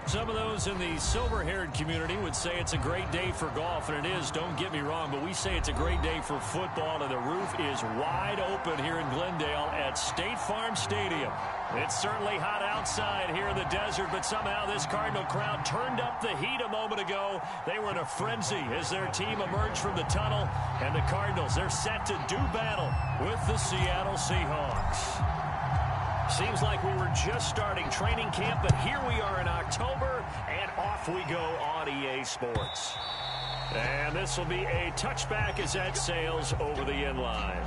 Some of those in the silver-haired community would say it's a great day for golf, and it is, don't get me wrong, but we say it's a great day for football, and the roof is wide open here in Glendale at State Farm Stadium. It's certainly hot outside here in the desert, but somehow this Cardinal crowd turned up the heat a moment ago. They were in a frenzy as their team emerged from the tunnel, and the Cardinals, they're set to do battle with the Seattle Seahawks. Seems like we were just starting training camp, but here we are in October, and off we go on EA Sports. And this will be a touchback as that sails over the end line.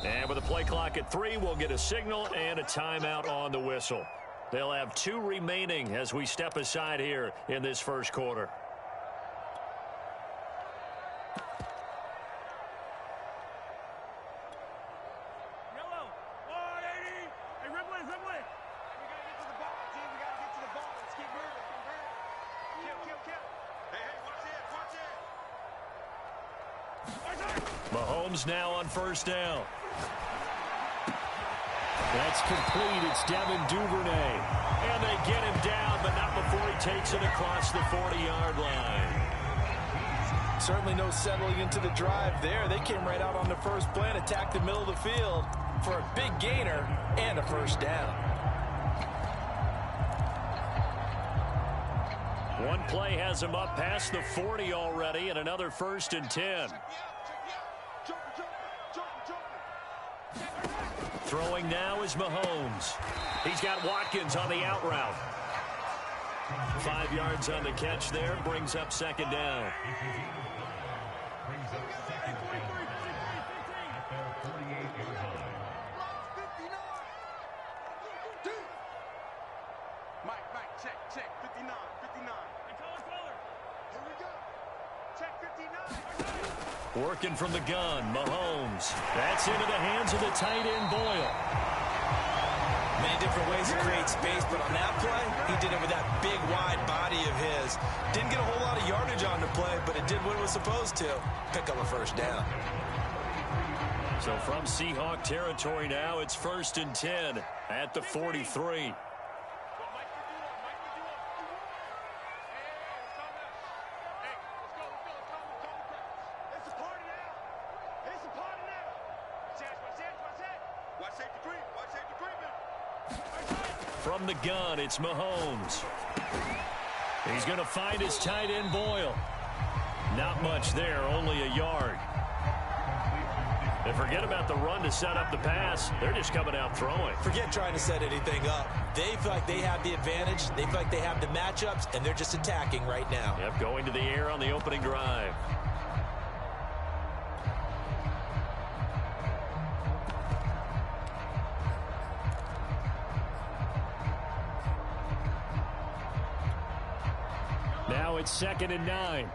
And with a play clock at 3, we'll get a signal and a timeout on the whistle. They'll have 2 remaining as we step aside here in this first quarter. Mahomes now on first down. That's complete. It's Devin Duvernay. And they get him down, but not before he takes it across the 40-yard line. Certainly no settling into the drive there. They came right out on the first play and attacked the middle of the field for a big gainer and a first down. One play has him up past the 40 already, and another 1st and 10. Throwing now is Mahomes. He's got Watkins on the out route. 5 yards on the catch there, brings up 2nd down. Mike, check, 59. Here we go. Check 59. Working from the gun, Mahomes. That's into the hands of the tight end, Boyle. Many different ways to create space, but on that play, he did it with that big, wide body of his. Didn't get a whole lot of yardage on the play, but it did what it was supposed to. Pick up a first down. So from Seahawk territory now, it's 1st and 10 at the 43. From the gun, it's Mahomes. He's going to find his tight end, Boyle. Not much there, only a yard. And forget about the run to set up the pass. They're just coming out throwing. Forget trying to set anything up. They feel like they have the advantage. They feel like they have the matchups, and they're just attacking right now. Yep, going to the air on the opening drive. Now it's 2nd and 9.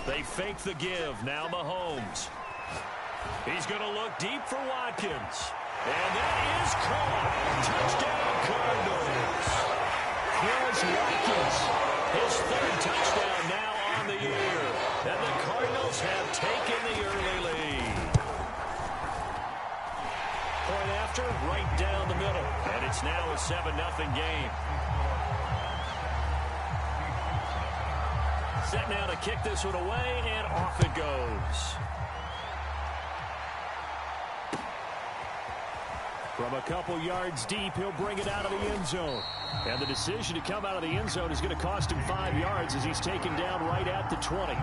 They fake the give. Now Mahomes. He's going to look deep for Watkins. And that is caught. Touchdown, Cardinals. Here's Watkins. His 3rd touchdown now on the year. And the Cardinals have taken the early lead. Point after, right down the middle. And it's now a 7-0 game. Set now to kick this one away, and off it goes. From a couple yards deep, he'll bring it out of the end zone. And the decision to come out of the end zone is going to cost him 5 yards as he's taken down right at the 20.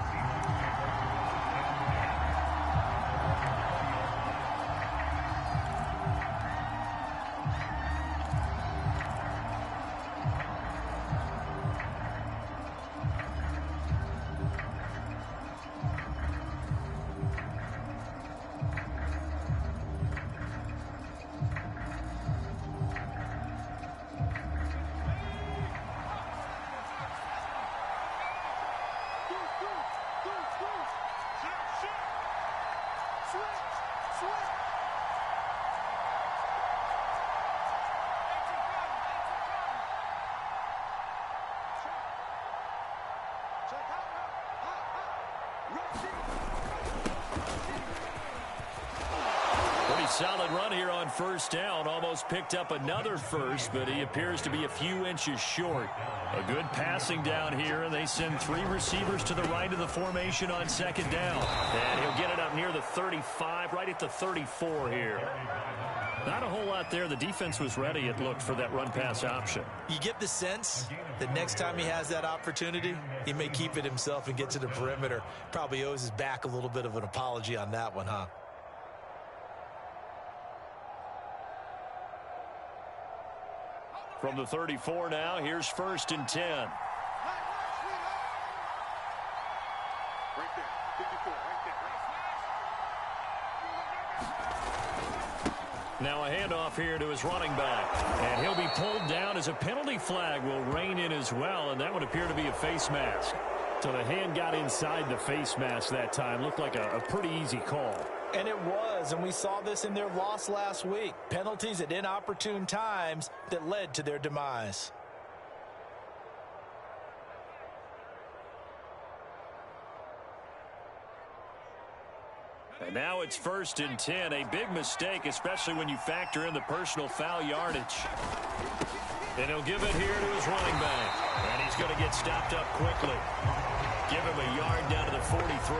Pretty solid run here on first down. Almost picked up another first, but he appears to be a few inches short. A good passing down here, and they send three receivers to the right of the formation on second down. And he'll get it up near the 35, right at the 34 here. Not a whole lot there. The defense was ready, it looked, for that run-pass option. You get the sense that next time he has that opportunity, he may keep it himself and get to the perimeter. Probably owes his back a little bit of an apology on that one, huh? From the 34 now, here's 1st and 10. Right there, 54, right there. Now a handoff here to his running back. And he'll be pulled down as a penalty flag will rein in as well, and that would appear to be a face mask. So the hand got inside the face mask that time. Looked like a pretty easy call. And it was, and we saw this in their loss last week. Penalties at inopportune times that led to their demise. And now it's 1st and 10. A big mistake, especially when you factor in the personal foul yardage. And he'll give it here to his running back. And he's going to get stopped up quickly. Give him a yard down to the 43.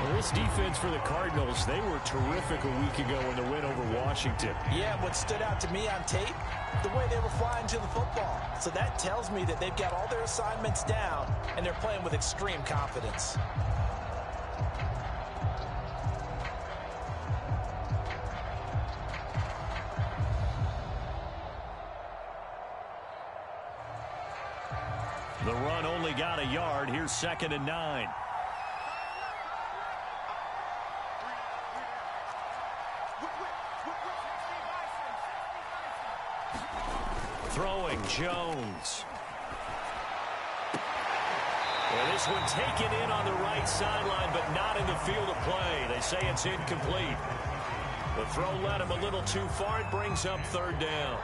Well, this defense for the Cardinals, they were terrific a week ago in the win over Washington. Yeah, what stood out to me on tape, the way they were flying to the football. So that tells me that they've got all their assignments down, and they're playing with extreme confidence. The run only got a yard. Here's 2nd and 9. Throwing Jones. Well, this one taken in on the right sideline, but not in the field of play. They say it's incomplete. The throw led him a little too far. It brings up 3rd down.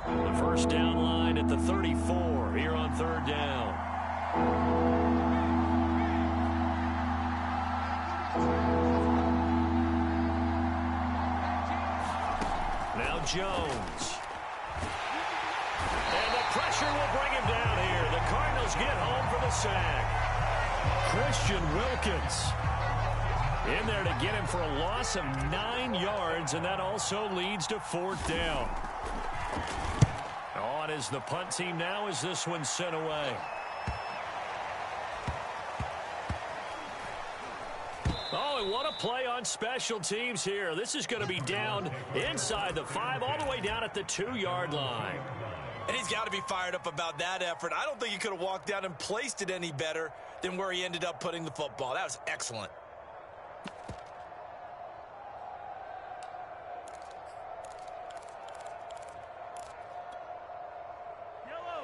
The first down line at the 34 here on 3rd down. Now Jones. And the pressure will bring him down here. The Cardinals get home for the sack. Christian Wilkins in there to get him for a loss of 9 yards, and that also leads to 4th down. On is the punt team now as this one's sent away. Oh, and what a play on special teams here. This is going to be down inside the 5, all the way down at the 2-yard line. And he's got to be fired up about that effort. I don't think he could have walked down and placed it any better than where he ended up putting the football. That was excellent.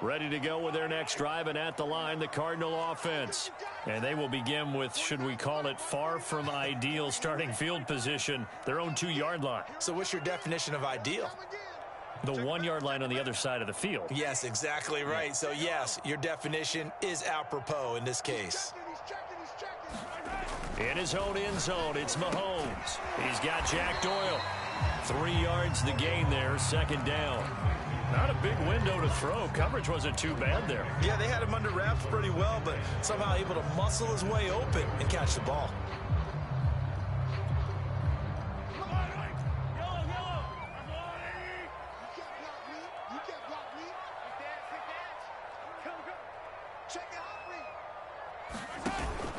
Ready to go with their next drive, and at the line, the Cardinal offense. And they will begin with, should we call it, far from ideal starting field position, their own 2-yard line. So what's your definition of ideal? The 1-yard line on the other side of the field. Yes, exactly right. So, yes, your definition is apropos in this case. In his own end zone, it's Mahomes. He's got Jack Doyle. 3 yards the gain there, 2nd down. Not a big window to throw. Coverage wasn't too bad there. Yeah, they had him under wraps pretty well, but somehow able to muscle his way open and catch the ball.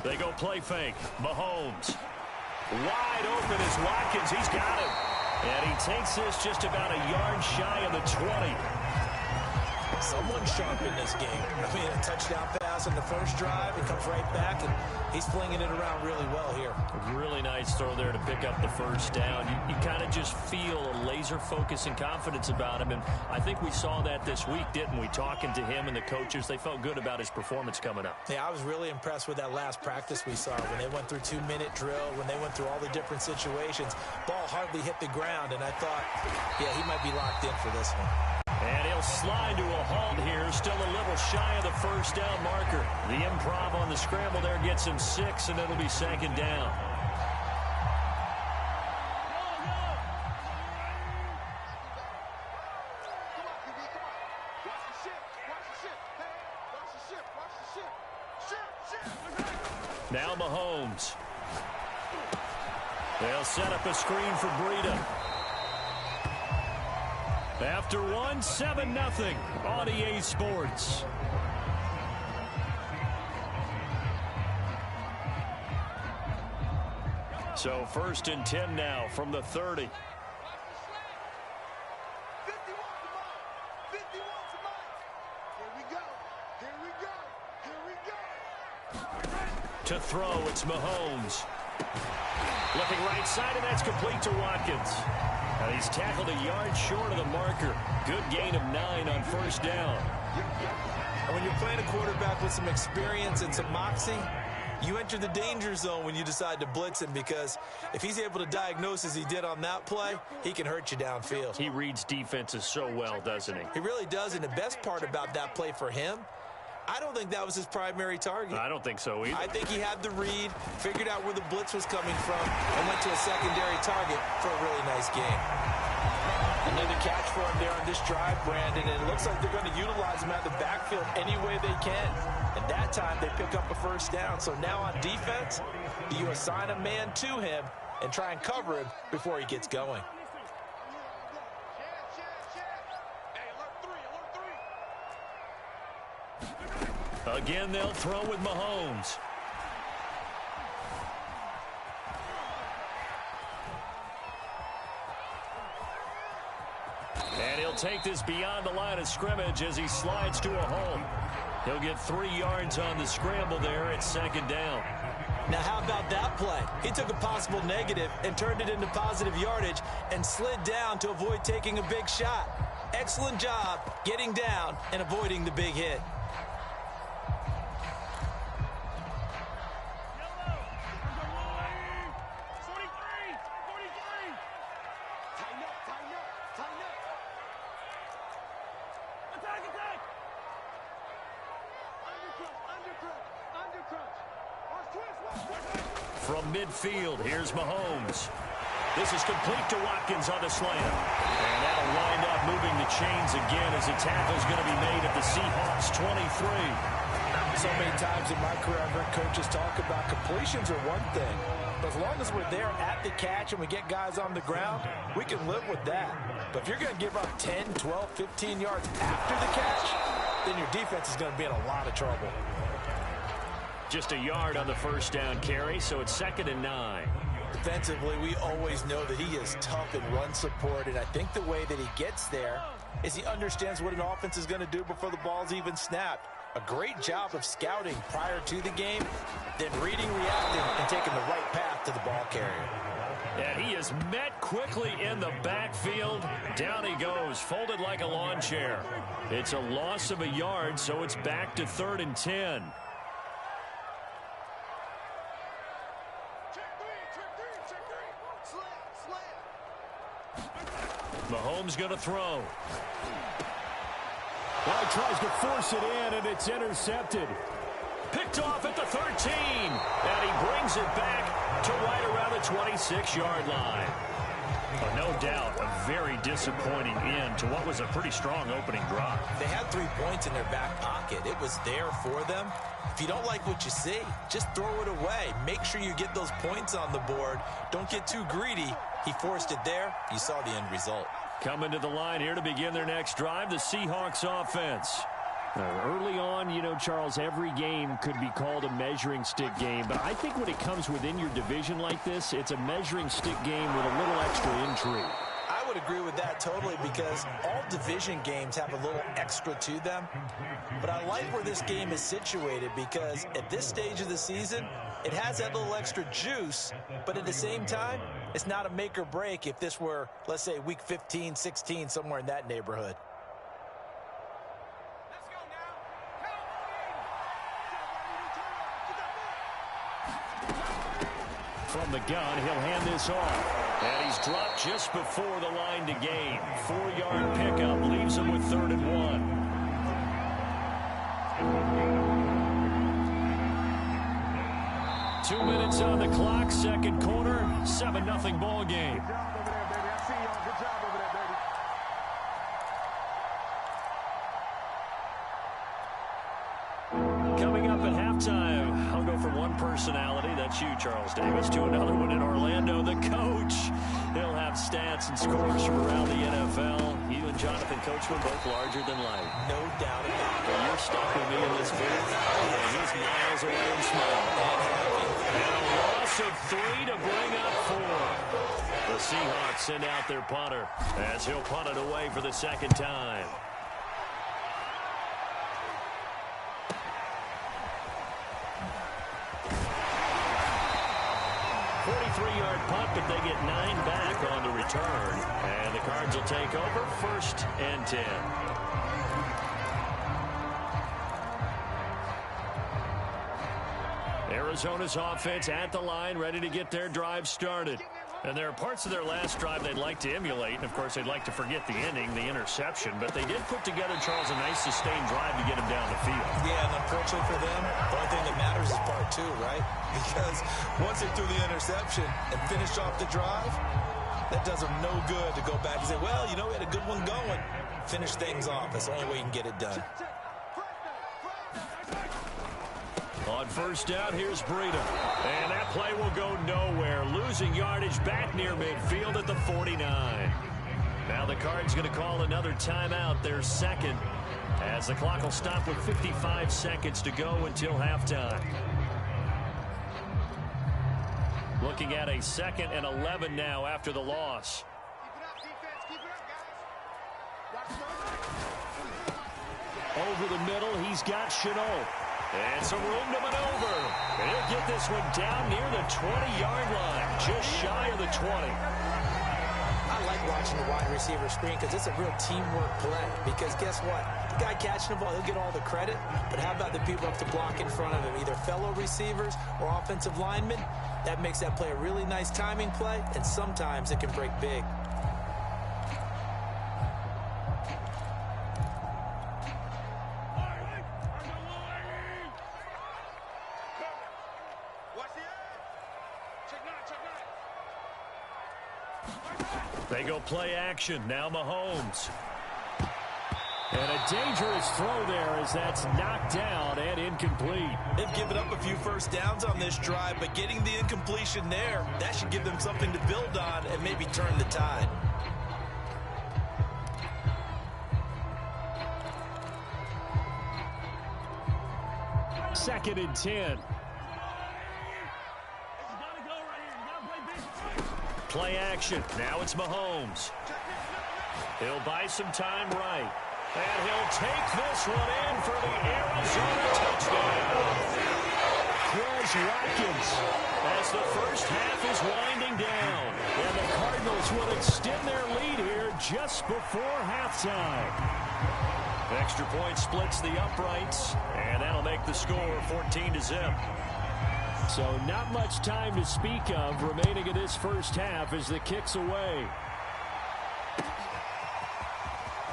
They go play fake. Mahomes. Wide open is Watkins. He's got him. And he takes this just about a yard shy of the 20. Someone sharp in this game. I mean, a touchdown pass on the first drive. He comes right back, and he's flinging it around really well here. A really nice throw there to pick up the first down. You kind of just feel a laser focus and confidence about him, and I think we saw that this week, didn't we? Talking to him and the coaches, they felt good about his performance coming up. Yeah, I was really impressed with that last practice we saw when they went through 2-minute drill, when they went through all the different situations. Ball hardly hit the ground, and I thought, yeah, he might be locked in for this one. And he'll slide to a halt here, still a little shy of the first down marker. The improv on the scramble there gets him 6, and it'll be second down. Now Mahomes. They'll set up a screen for Breida. After one, 7-0 on EA Sports. So 1st and 10 now from the 30. To throw, it's Mahomes. Looking right side, and that's complete to Watkins. And he's tackled a yard short of the marker. Good gain of 9 on first down. And when you're playing a quarterback with some experience and some moxie, you enter the danger zone when you decide to blitz him, because if he's able to diagnose as he did on that play, he can hurt you downfield. He reads defenses so well, doesn't he? He really does, and the best part about that play for him, I don't think that was his primary target. I don't think so either. I think he had the read, figured out where the blitz was coming from, and went to a secondary target for a really nice game. Another catch for him there on this drive, Brandon, and it looks like they're going to utilize him out of the backfield any way they can. And that time they pick up a first down. So now on defense, you assign a man to him and try and cover him before he gets going. Again, they'll throw with Mahomes. And he'll take this beyond the line of scrimmage as he slides to a hole. He'll get 3 yards on the scramble there at second down. Now, how about that play? He took a possible negative and turned it into positive yardage and slid down to avoid taking a big shot. Excellent job getting down and avoiding the big hit. From midfield, here's Mahomes. This is complete to Watkins on the slant. And that'll wind up moving the chains again as the tackle's going to be made at the Seahawks 23. So many times in my career I've heard coaches talk about completions are one thing. But as long as we're there at the catch and we get guys on the ground, we can live with that. But if you're going to give up 10, 12, 15 yards after the catch, then your defense is going to be in a lot of trouble. Just a yard on the first down carry, so it's 2nd and 9. Defensively, we always know that he is tough in run support, and I think the way that he gets there is he understands what an offense is going to do before the ball's even snapped. A great job of scouting prior to the game, then reading, reacting, and taking the right path to the ball carrier. And he is met quickly in the backfield. Down he goes, folded like a lawn chair. It's a loss of a yard, so it's back to 3rd and 10. Mahomes going to throw. Well, he tries to force it in, and it's intercepted. Picked off at the 13. And he brings it back to right around the 26-yard line. No doubt, a very disappointing end to what was a pretty strong opening drive. They had 3 points in their back pocket. It was there for them. If you don't like what you see, just throw it away. Make sure you get those points on the board. Don't get too greedy. He forced it there. You saw the end result. Coming to the line here to begin their next drive, the Seahawks offense. Early on, you know, Charles, every game could be called a measuring stick game, but I think when it comes within your division like this, it's a measuring stick game with a little extra intrigue. I would agree with that totally because all division games have a little extra to them. But I like where this game is situated because at this stage of the season, it has that little extra juice, but at the same time, it's not a make or break if this were, let's say, week 15, 16, somewhere in that neighborhood. From the gun, he'll hand this off. And he's dropped just before the line to gain. 4-yard pickup leaves him with 3rd and 1. Two minutes on the clock, second quarter, 7-0 ball game. Good job over there, baby. I see y'all. Good job over there, baby. Coming up at halftime, I'll go from one personality, that's you, Charles Davis, to another one in Orlando, the coach. He'll have stats and scores from around the NFL. You and Jonathan Coachman both larger than life. No doubt about it. Well, you're stuck with me in this booth. And he's miles away and smiling. And a loss of 3 to bring up 4. The Seahawks send out their punter as he'll punt it away for the second time. 43-yard punt, but they get 9 back on the return. And the Cards will take over, 1st and 10. Arizona's offense at the line, ready to get their drive started. And there are parts of their last drive they'd like to emulate. And, of course, they'd like to forget the ending, the interception. But they did put together, Charles, a nice sustained drive to get them down the field. Yeah, and unfortunately for them, the only thing that matters is part 2, right? Because once they threw the interception and finished off the drive, that does them no good to go back and say, well, you know, we had a good one going. Finish things off. That's the only way you can get it done. On 1st down, here's Breida. And that play will go nowhere. Losing yardage back near midfield at the 49. Now the Cards going to call another timeout, their second, as the clock will stop with 55 seconds to go until halftime. Looking at a 2nd and 11 now after the loss. Over the middle, he's got Chenault. And some room to maneuver. And he'll get this one down near the 20-yard line, just shy of the 20. I like watching the wide receiver screen because it's a real teamwork play. Because guess what? The guy catching the ball, he'll get all the credit. But how about the people up to block in front of him, either fellow receivers or offensive linemen? That makes that play a really nice timing play, and sometimes it can break big. They go play action. Now Mahomes. And a dangerous throw there as that's knocked down and incomplete. They've given up a few first downs on this drive, but getting the incompletion there, that should give them something to build on and maybe turn the tide. Second and 10. Play action. Now it's Mahomes. He'll buy some time right. And he'll take this one in for the Arizona touchdown. Quez Watkins as the first half is winding down. And the Cardinals will extend their lead here just before halftime. Extra point splits the uprights, and that'll make the score 14-0. So not much time to speak of remaining in this first half as the kick's away.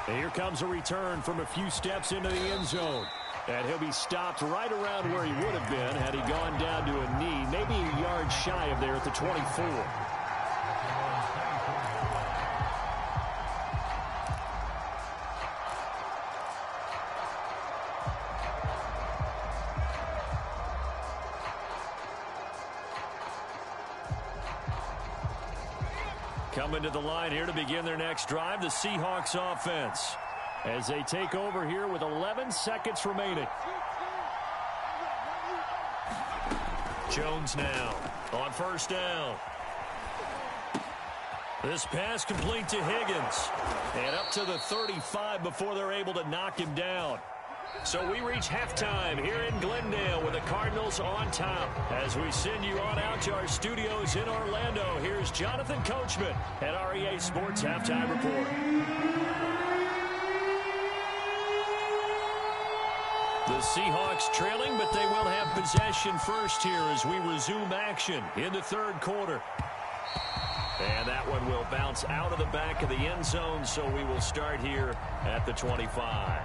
And here comes a return from a few steps into the end zone. And he'll be stopped right around where he would have been had he gone down to a knee, maybe a yard shy of there at the 24. Coming to the line here to begin their next drive, the Seahawks offense, as they take over here with 11 seconds remaining. Jones now on 1st down. This pass complete to Higgins. And up to the 35 before they're able to knock him down. So we reach halftime here in Glendale with the Cardinals on top. As we send you on out to our studios in Orlando, here's Jonathan Coachman at REA Sports Halftime Report. The Seahawks trailing, but they will have possession first here as we resume action in the third quarter. And that one will bounce out of the back of the end zone, so we will start here at the 25.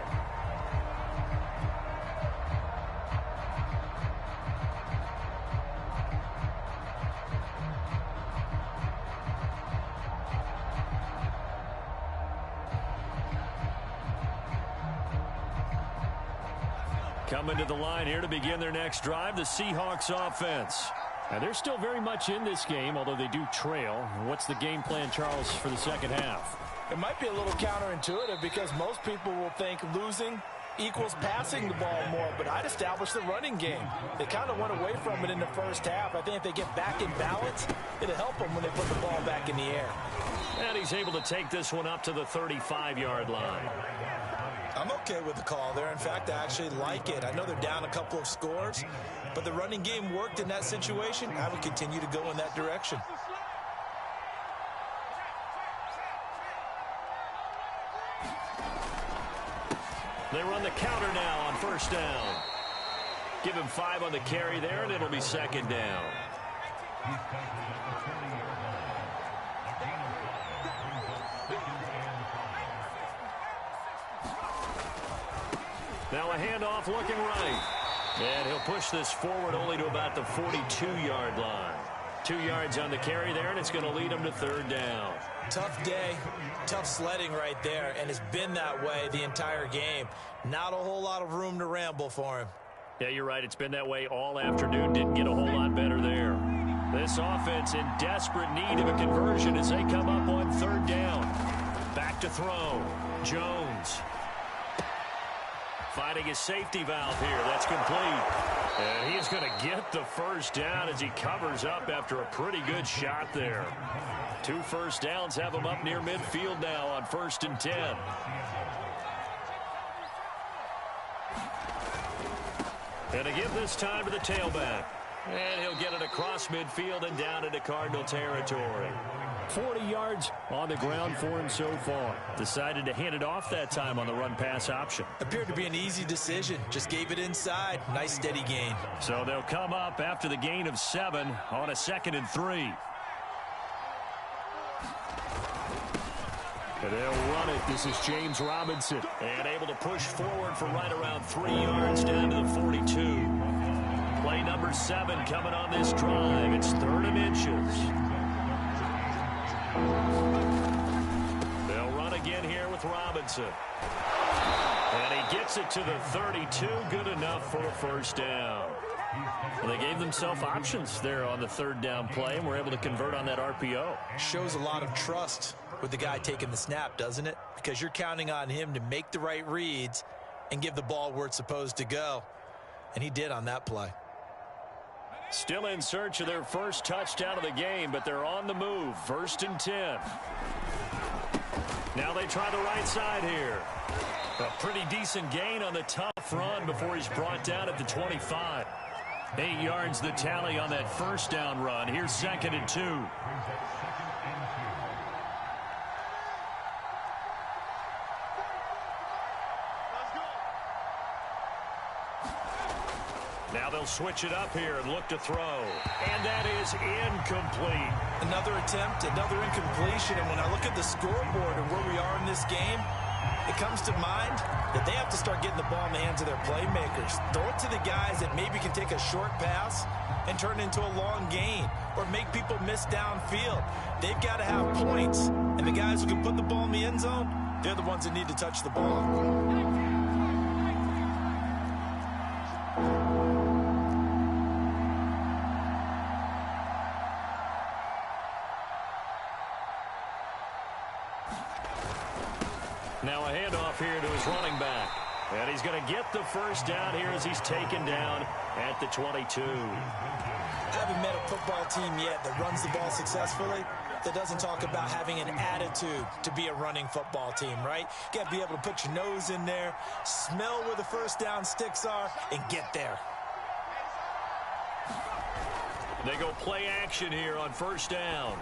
Coming to the line here to begin their next drive, the Seahawks offense. And they're still very much in this game, although they do trail. What's the game plan, Charles, for the second half? It might be a little counterintuitive because most people will think losing equals passing the ball more, but I'd establish the running game. They kind of went away from it in the first half. I think if they get back in balance, it'll help them when they put the ball back in the air. And he's able to take this one up to the 35-yard line. I'm okay with the call there. In fact, I actually like it. I know they're down a couple of scores, but the running game worked in that situation. I would continue to go in that direction. They run the counter now on first down. Give him 5 on the carry there, and it'll be second down. Now a handoff looking right. And he'll push this forward only to about the 42-yard line. 2 yards on the carry there, and it's going to lead him to third down. Tough day, tough sledding right there, and it's been that way the entire game. Not a whole lot of room to ramble for him. Yeah, you're right. It's been that way all afternoon. Didn't get a whole lot better there. This offense in desperate need of a conversion as they come up on third down. Back to throw. Jones. Finding his safety valve here. That's complete. And he's going to get the first down as he covers up after a pretty good shot there. 2 first downs have him up near midfield now on 1st and 10. And to give this time to the tailback. And he'll get it across midfield and down into Cardinal territory. 40 yards on the ground for him so far. Decided to hand it off that time on the run-pass option. Appeared to be an easy decision. Just gave it inside. Nice steady gain. So they'll come up after the gain of 7 on a 2nd and 3. And they'll run it. This is James Robinson. And able to push forward for right around 3 yards down to the 42. Play number 7 coming on this drive. It's 3rd and inches. They'll run again here with Robinson. And he gets it to the 32. Good enough for a first down. Well, they gave themselves options there on the 3rd down play, and were able to convert on that RPO. Shows a lot of trust with the guy taking the snap, doesn't it? Because you're counting on him to make the right reads and give the ball where it's supposed to go. And he did on that play. Still in search of their first touchdown of the game, but they're on the move. 1st and 10. Now they try the right side here. A pretty decent gain on the tough run before he's brought down at the 25. 8 yards the tally on that first down run. Here's 2nd and 2. Now they'll switch it up here and look to throw. And that is incomplete. Another attempt, another incompletion. And when I look at the scoreboard and where we are in this game, it comes to mind that they have to start getting the ball in the hands of their playmakers. Throw it to the guys that maybe can take a short pass and turn it into a long gain or make people miss downfield. They've got to have points. And the guys who can put the ball in the end zone, they're the ones that need to touch the ball. Now a handoff here to his running back. And he's going to get the first down here as he's taken down at the 22. I haven't met a football team yet that runs the ball successfully that doesn't talk about having an attitude to be a running football team, right? You got to be able to put your nose in there, smell where the first down sticks are, and get there. They go play action here on first down.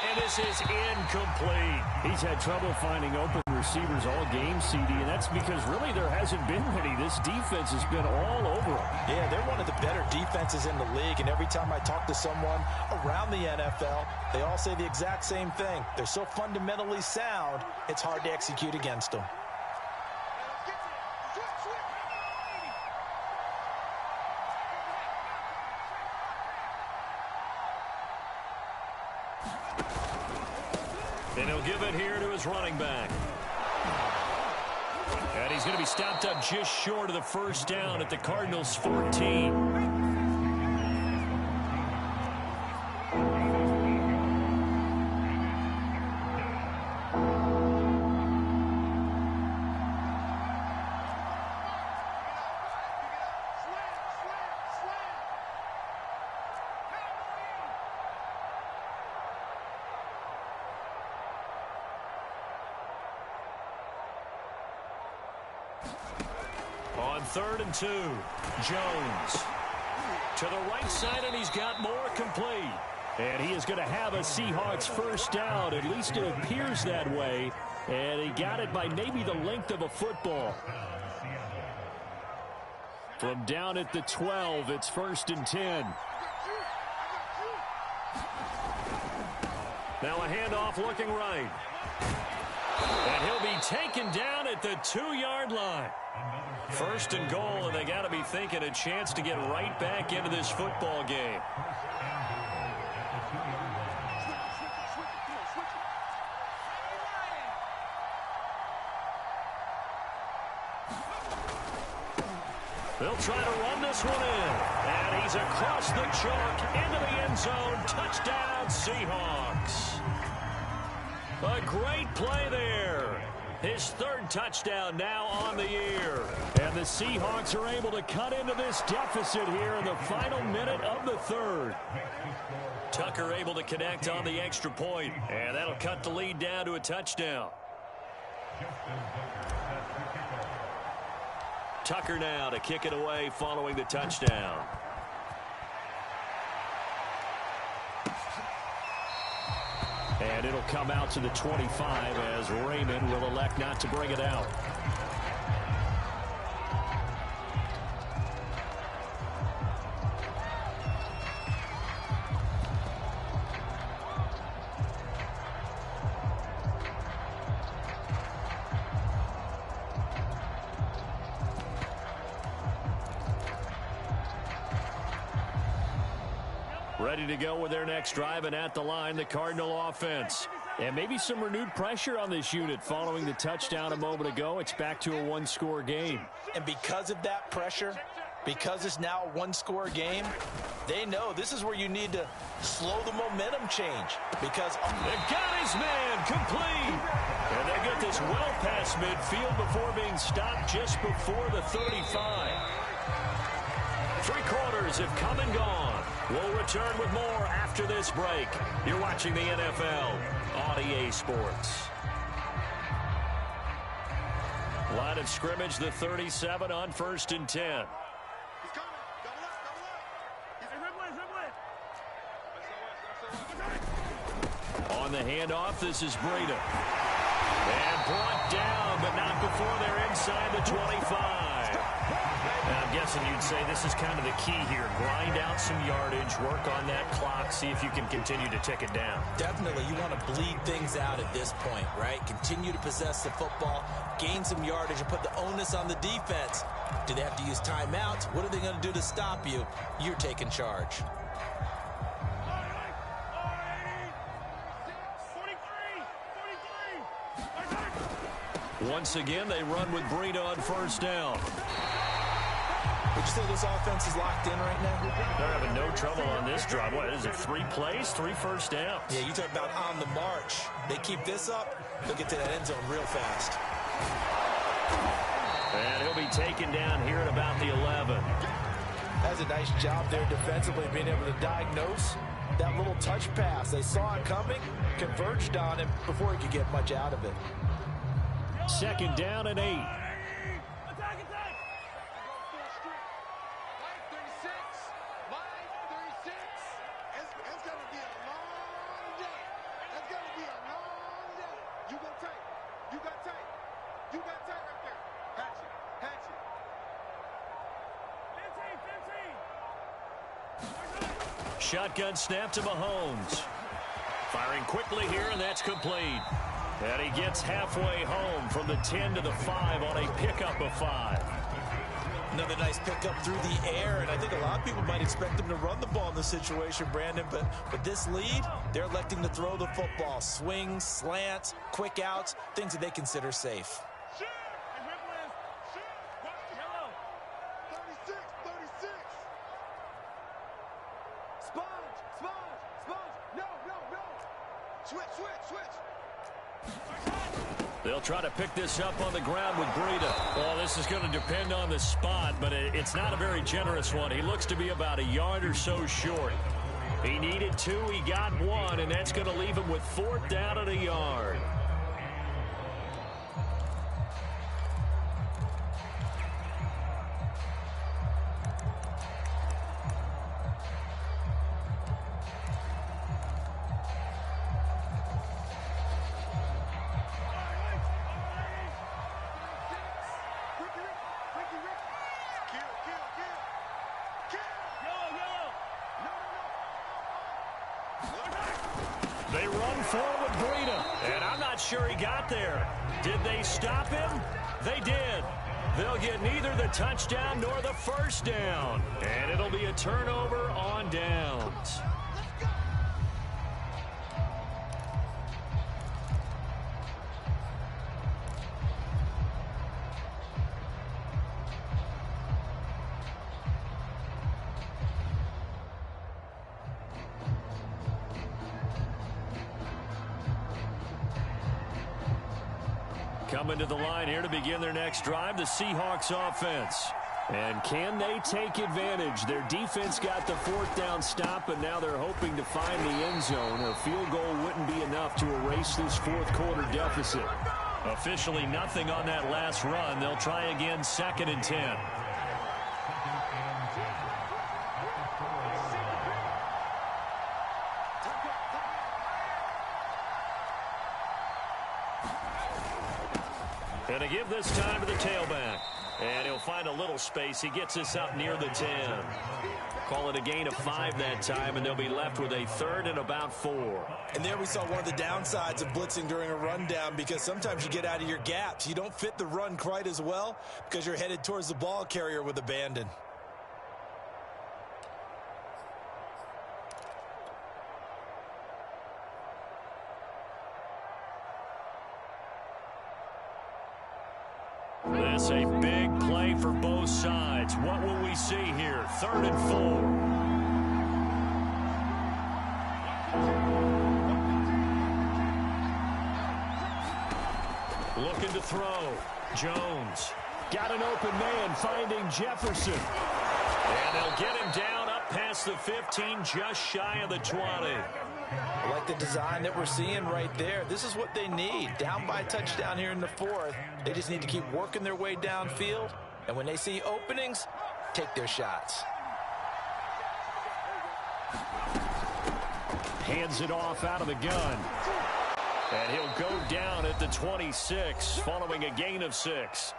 And this is incomplete. He's had trouble finding open receivers all game, CD, and that's because really there hasn't been any. This defense has been all over them. Yeah, they're one of the better defenses in the league, and every time I talk to someone around the NFL, they all say the exact same thing. They're so fundamentally sound, it's hard to execute against them. And he'll give it here to his running back. And he's going to be stopped up just short of the first down at the Cardinals' 14. On 3rd and 2, Jones to the right side, and he's got more complete. And he is going to have a Seahawks first down. At least it appears that way. And he got it by maybe the length of a football. From down at the 12, it's 1st and 10. Now a handoff looking right. And he'll be taken down at the 2-yard line. 1st and goal, and they got to be thinking a chance to get right back into this football game. They'll try to run this one in. And he's across the chalk into the end zone. Touchdown, Seahawks. A great play there. His 3rd touchdown now on the year. And the Seahawks are able to cut into this deficit here in the final minute of the 3rd. Tucker able to connect on the extra point. And that'll cut the lead down to a touchdown. Tucker now to kick it away following the touchdown. And it'll come out to the 25 as Raymond will elect not to bring it out. Ready to go with their next drive, and at the line, the Cardinal offense. And maybe some renewed pressure on this unit following the touchdown a moment ago. It's back to a one-score game. And because of that pressure, because it's now a one-score game, they know this is where you need to slow the momentum change. Because they've got his man complete. And they get this well past midfield before being stopped just before the 35. 3 quarters have come and gone. We'll return with more after this break. You're watching the NFL on EA Sports. Line of scrimmage, the 37 on 1st and 10. He's coming. Double up. On the handoff, this is Breida. And brought down, but not before they're inside the 25. Now, I'm guessing you'd say this is kind of the key here. Grind out some yardage, work on that clock, see if you can continue to tick it down. Definitely, you want to bleed things out at this point, right? Continue to possess the football, gain some yardage, and put the onus on the defense. Do they have to use timeouts? What are they going to do to stop you? You're taking charge. Once again, they run with Breida on 1st down. Would you say this offense is locked in right now? They're having no trouble on this drive. What is it, 3 plays, 3 first downs? Yeah, you talk about on the march. They keep this up, they'll get to that end zone real fast. And he'll be taken down here at about the 11. That's a nice job there defensively, being able to diagnose that little touch pass. They saw it coming, converged on him before he could get much out of it. 2nd down and 8. Attack, attack! Line 36. Line 36. It's going to be a long day. It's going to be a long day. You go tight. You got tight. You got tight right there. Hatch it. Hatch it. 15. Shotgun snap to Mahomes. Firing quickly here, and that's complete. And he gets halfway home from the 10 to the 5 on a pickup of 5. Another nice pickup through the air, and I think a lot of people might expect them to run the ball in this situation, Brandon, but this lead, they're electing to throw the football. Swings, slants, quick outs, things that they consider safe. Shoot! And dribble is shoot! Yellow. 36, 36. Sponge, sponge, sponge. No, no, no. Switch, switch, switch. They'll try to pick this up on the ground with Breida. Well, this is going to depend on the spot, but it's not a very generous one. He looks to be about a yard or so short. He needed 2, he got 1, and that's going to leave him with 4th down and a yard. They run forward with Breida, and I'm not sure he got there. Did they stop him? They did. They'll get neither the touchdown nor the 1st down, and it'll be a turnover on downs. Coming to the line here to begin their next drive, the Seahawks offense. And can they take advantage? Their defense got the 4th down stop, and now they're hoping to find the end zone. A field goal wouldn't be enough to erase this 4th quarter deficit. Officially nothing on that last run. They'll try again, 2nd and 10. And to give this time to the tailback. And he'll find a little space. He gets us up near the 10. Call it a gain of 5 that time, and they'll be left with a 3rd and about 4. And there we saw one of the downsides of blitzing during a rundown, because sometimes you get out of your gaps. You don't fit the run quite as well because you're headed towards the ball carrier with abandon. That's a big play for both sides. What will we see here? 3rd and 4. Looking to throw. Jones. Got an open man, finding Jefferson. And they'll get him down up past the 15, just shy of the 20. I like the design that we're seeing right there. This is what they need. Down by a touchdown here in the 4th. They just need to keep working their way downfield. And when they see openings, take their shots. Hands it off out of the gun. And he'll go down at the 26 following a gain of 6.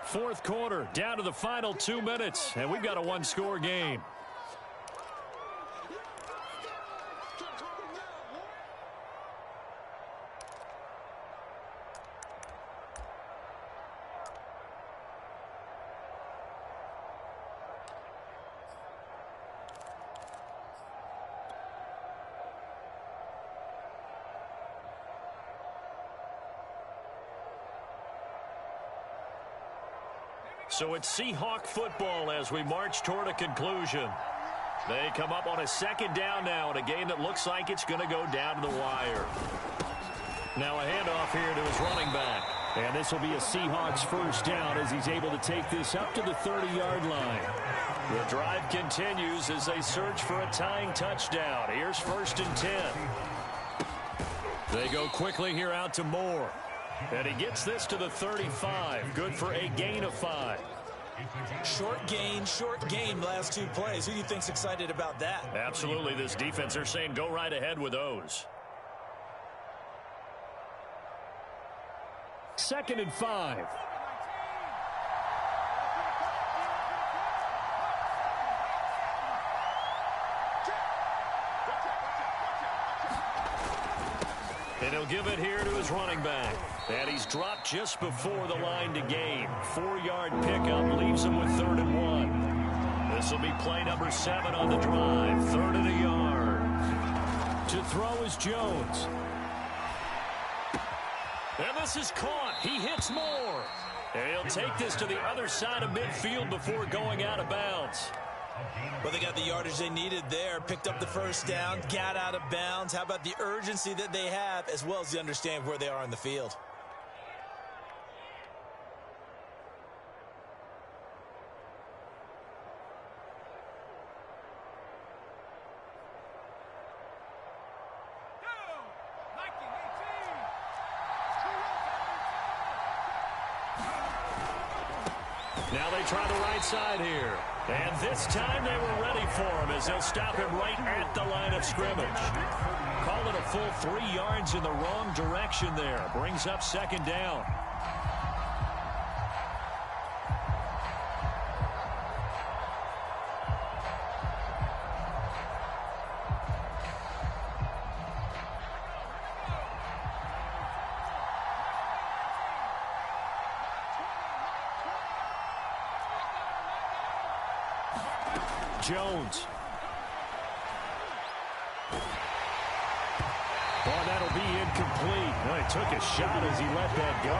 4th quarter, down to the final 2 minutes. And we've got a 1-score game. So it's Seahawk football as we march toward a conclusion. They come up on a 2nd down now in a game that looks like it's going to go down to the wire. Now a handoff here to his running back. And this will be a Seahawks first down as he's able to take this up to the 30-yard line. The drive continues as they search for a tying touchdown. Here's 1st and 10. They go quickly here out to Moore. And he gets this to the 35. Good for a gain of 5. Short gain, last 2 plays. Who do you think's excited about that? Absolutely. This defense, they're saying go right ahead with those. 2nd and 5. And he'll give it here to his running back. And he's dropped just before the line to gain. 4-yard pickup leaves him with 3rd and 1. This will be play number 7 on the drive. 3rd and a yard. To throw is Jones. And this is caught. He hits Moore. And he'll take this to the other side of midfield before going out of bounds. Well, they got the yardage they needed there, picked up the first down, got out of bounds. How about the urgency that they have, as well as the understanding where they are on the field? Now they try the right side here. And this time they were ready for him as they'll stop him right at the line of scrimmage. Call it a full 3 yards in the wrong direction there. Brings up 2nd down. Jones. Oh, that'll be incomplete. Well, he took a shot as he let that go.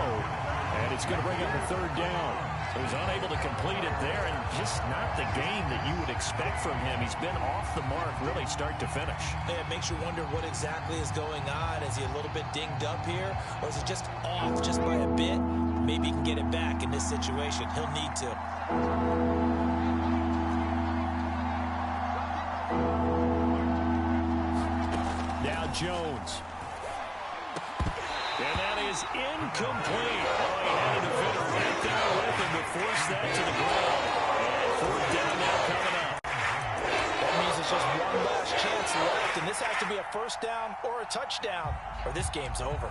And it's going to bring up a 3rd down. So he's unable to complete it there, and just not the game that you would expect from him. He's been off the mark really start to finish. Yeah, it makes you wonder what exactly is going on. Is he a little bit dinged up here, or is it just off just by a bit? Maybe he can get it back in this situation. He'll need to. Now Jones. And that is incomplete. Oh, he had a defender right there with him to force that to the ground. And 4th down now coming up. That means it's just one last chance left, and this has to be a 1st down or a touchdown, or this game's over.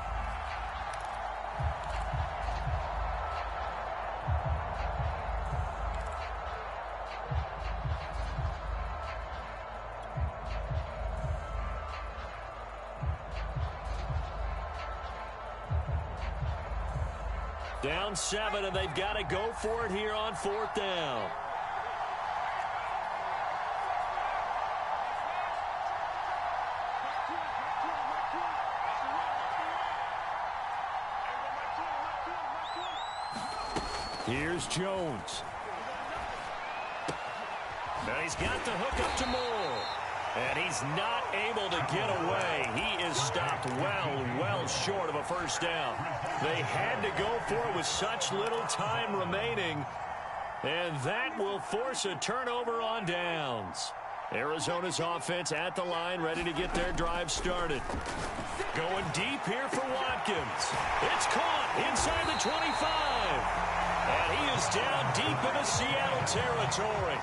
Down 7, and they've got to go for it here on 4th down. Here's Jones. Now he's got the hook up to Moore. And he's not able to get away. He is stopped well short of a 1st down. They had to go for it with such little time remaining. And that will force a turnover on downs. Arizona's offense at the line, ready to get their drive started. Going deep here for Watkins. It's caught inside the 25. And he is down deep into Seattle territory.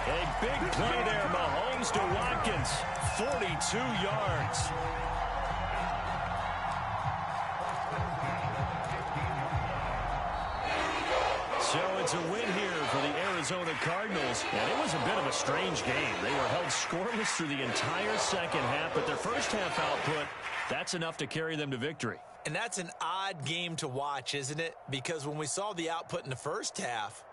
A big play there, Mahomes to Watkins, 42 yards. So it's a win here for the Arizona Cardinals, and it was a bit of a strange game. They were held scoreless through the entire 2nd half, but their 1st half output, that's enough to carry them to victory. And that's an odd game to watch, isn't it? Because when we saw the output in the 1st half,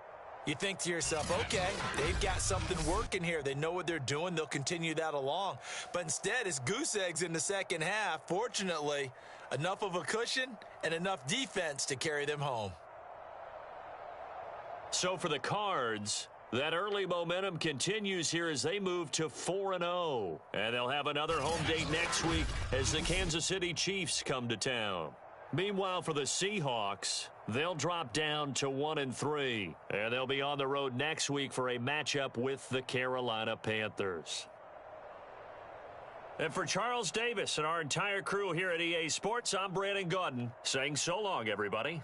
you think to yourself, okay, they've got something working here. They know what they're doing. They'll continue that along. But instead, it's goose eggs in the 2nd half. Fortunately, enough of a cushion and enough defense to carry them home. So for the Cards, that early momentum continues here as they move to 4-0. And they'll have another home date next week as the Kansas City Chiefs come to town. Meanwhile, for the Seahawks, they'll drop down to 1-3, and they'll be on the road next week for a matchup with the Carolina Panthers. And for Charles Davis and our entire crew here at EA Sports, I'm Brandon Gaudin saying so long, everybody.